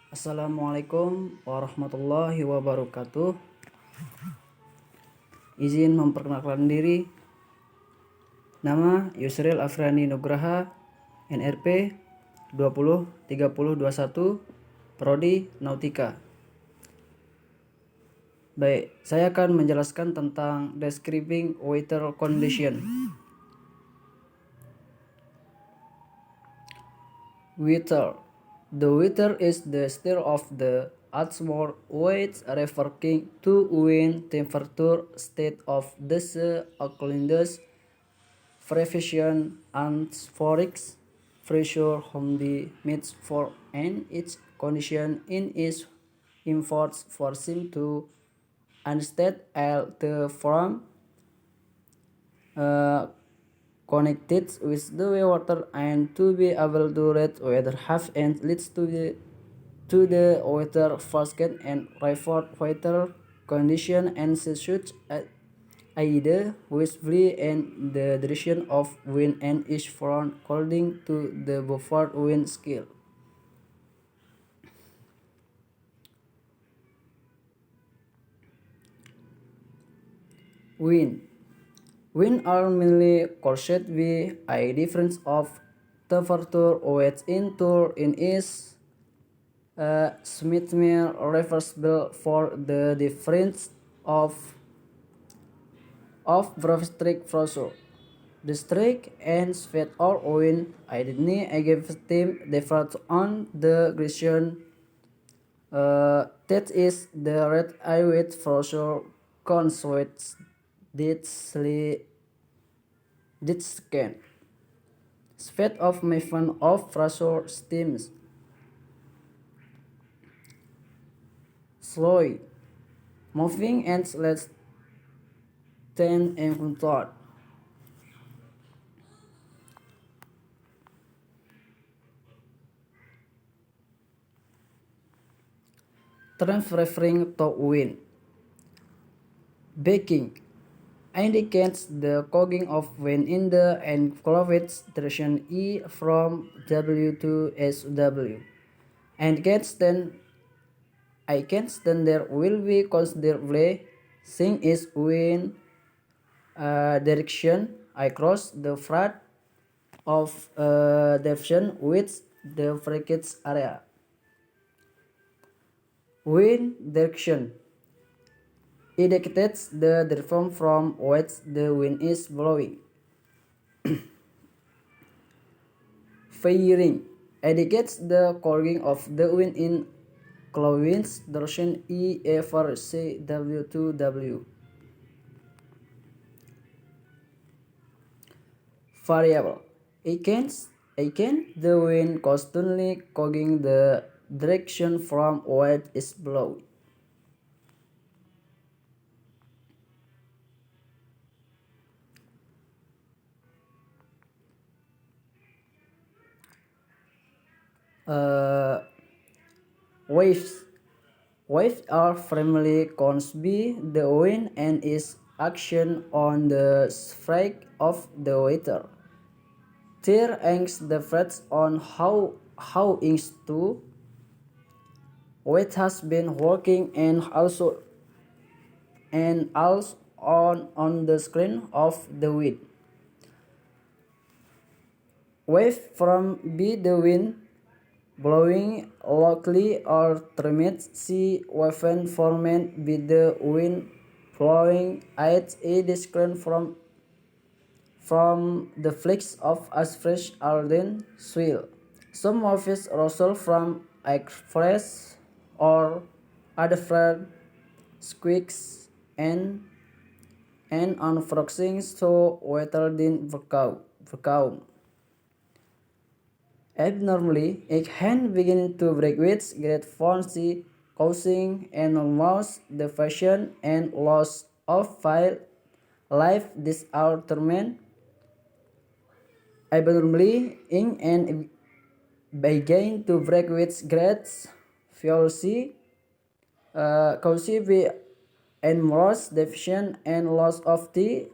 Assalamualaikum warahmatullahi wabarakatuh. Izin memperkenalkan diri. Nama Yusril Afriani Nugraha, NRP 203021, Prodi Nautika. Baik, saya akan menjelaskan tentang describing weather condition. Weather. The weather is the state of the atmosphere which referring to wind, temperature, state of the sea, occurrence, precipitation, atmospheric pressure on the atmosphere, and its condition in its imports for sim to understand all the from connected with the water and to be able to read weather have and leads to the weather forecast and report weather condition and such either visibly and the direction of wind and is front according to the buffer wind skill. Wind are mainly caused by a difference of temperature which in turn is symmetrically reversible for the difference of barometric pressure. The strike and speed or wind identity again different on the direction that is the rate at which pressure constitutes this can speed of movement of pressure steams slow moving and less than encountered. Terms referring to wind. Backing indicates the cogging of wind in the enclosed direction E from W to SW. And I can stand there will be considerably sing is wind direction across the front of direction with the brackets area. Wind direction indicates the direction from which the wind is blowing. Fairing indicates the course of the wind in clockwise direction E over C W to W. Variable. Again, the wind constantly cogging the direction from which it is blowing. Waves. Waves are primarily caused by the wind and its action on the surface of the water. There hangs the difference on how into which has been working and also on the screen of the wind. Wave from be the wind blowing locally or termed sea wave formed by the wind blowing at a distance from the flakes of asphalt or then soil. Some waves result from express or other squeaks and unfroxing so wetter than vacuum. Abnormally, it can begin to break with great frequency, causing enormous devastation and loss of life. This are termed abnormally in and begin to break with great velocity, causing by enormous devastation and loss of the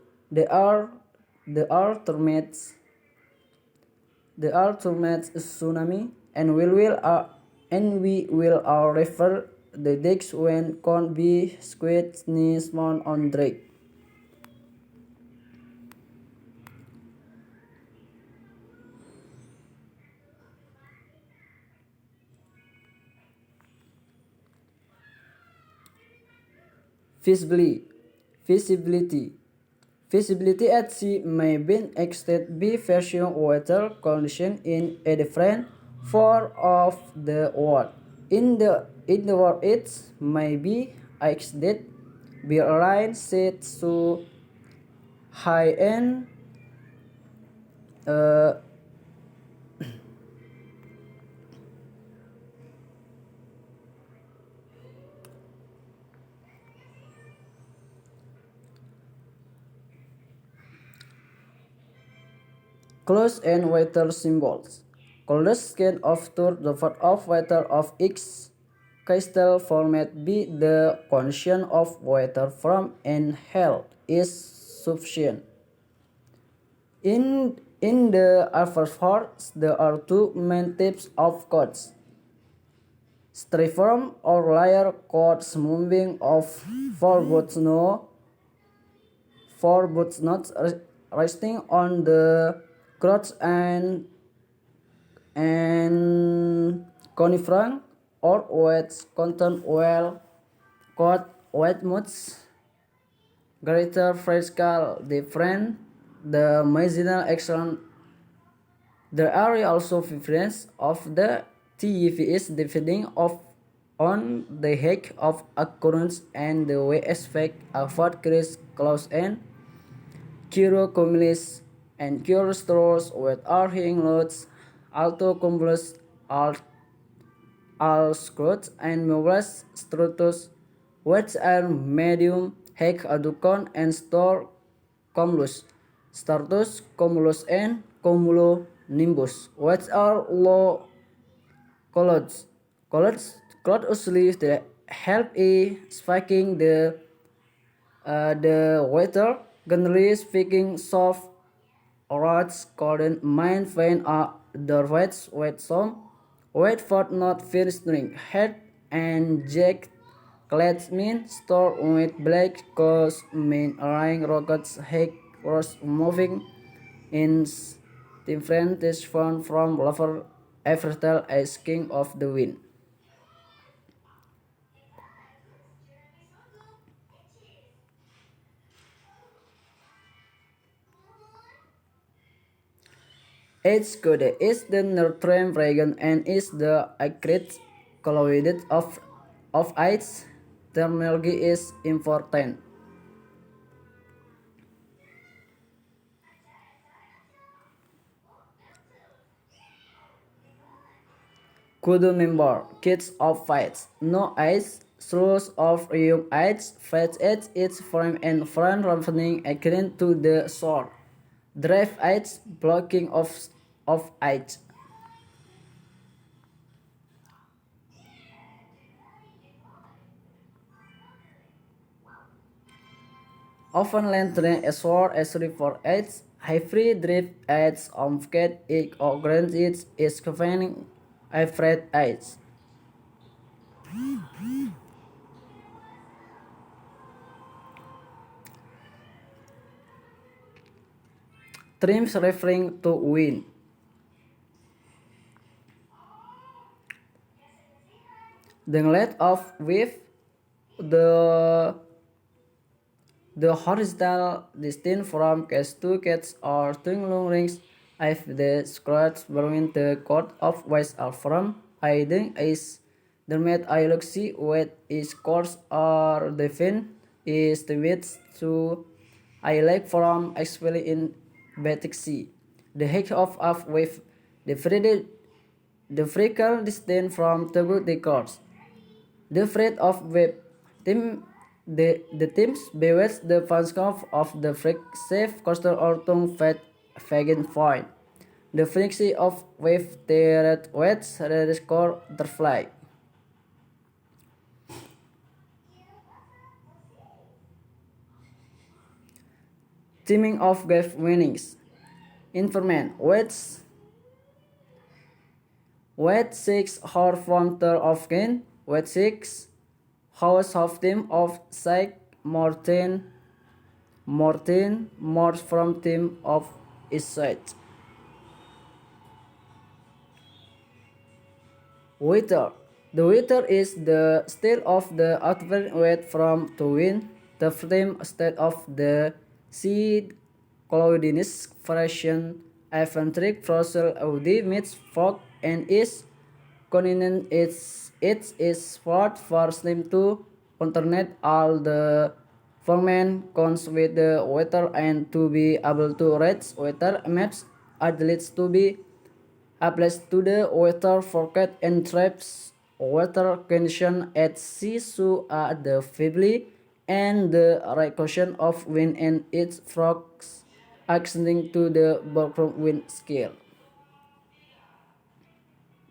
termed tsunami and will and we will all refer the decks when can be squid sneeze on drake. Visibility. Visibility. Visibility at sea may be extended by varying weather conditions in a different part of the world. In the world, it may be extended by line set to high end uh, close and weather symbols. Closest can after the part of weather of each crystal format be the condition of weather from and hell is sufficient. In the upper parts, there are two main types of codes. Striform or layer codes moving of four both notes resting on the crotch and coniferous or wedge contain well caught wet moods greater physical difference the marginal action. There are also difference of the TEVs depending on the height of occurrence and the way aspect of what creates close and cumulus and cumulus with arcing loads, alto cumulus, scrotes and mobulus stratus, which are medium height aducon and store cumulus, stratus, cumulus and cumulonimbus, which are low clouds. Clouds usually help in spiking the weather. Generally speaking, soft roads couldn't mind find the wet some wet for not filtering head and jack clads mean store with black cause mean align rockets head was moving in different direction from lover Evertel as king of the wind. Its code is the northern region and is the accurate colloid of its terminology is important. Kudu member, kids of fights, no ice, source of young ice, fights at its frame and front ravening according to the sword. Drive ice, blocking of ice. Often lengthening a sword as for edge, high free drift edge of cat it or grant it is confining a fret edge. Trims referring to wind. The length of wave, the the horizontal distance from cats to cats or twin long rings if the scratch between the cord of waves are from hiding is the mate I look see with is course or define is the width to I like from actually in Baltic Sea. The height of wave the frequent distance from the course. The freight of web team the teams bewitch the function of the freak safe coastal or tongue fat fagen point. The frequency of wave the wets the score the fly. Teaming of wave winnings. Informant Weight 6 Horse from the of Kin. Weight 6 House of Team of Sike Morse from Team of Isite. Weather. The weather is the state of the atmospheric weight from to wind, the frame state of the sea cloudiness freshen eccentric fossil audi meets fog and is continent it is part for slim to alternate all the format comes with the weather and to be able to read weather maps athletes to be applies to the weather forecast and traps weather condition at sea so the feebly and the recursion of wind and its frogs according to the background wind scale.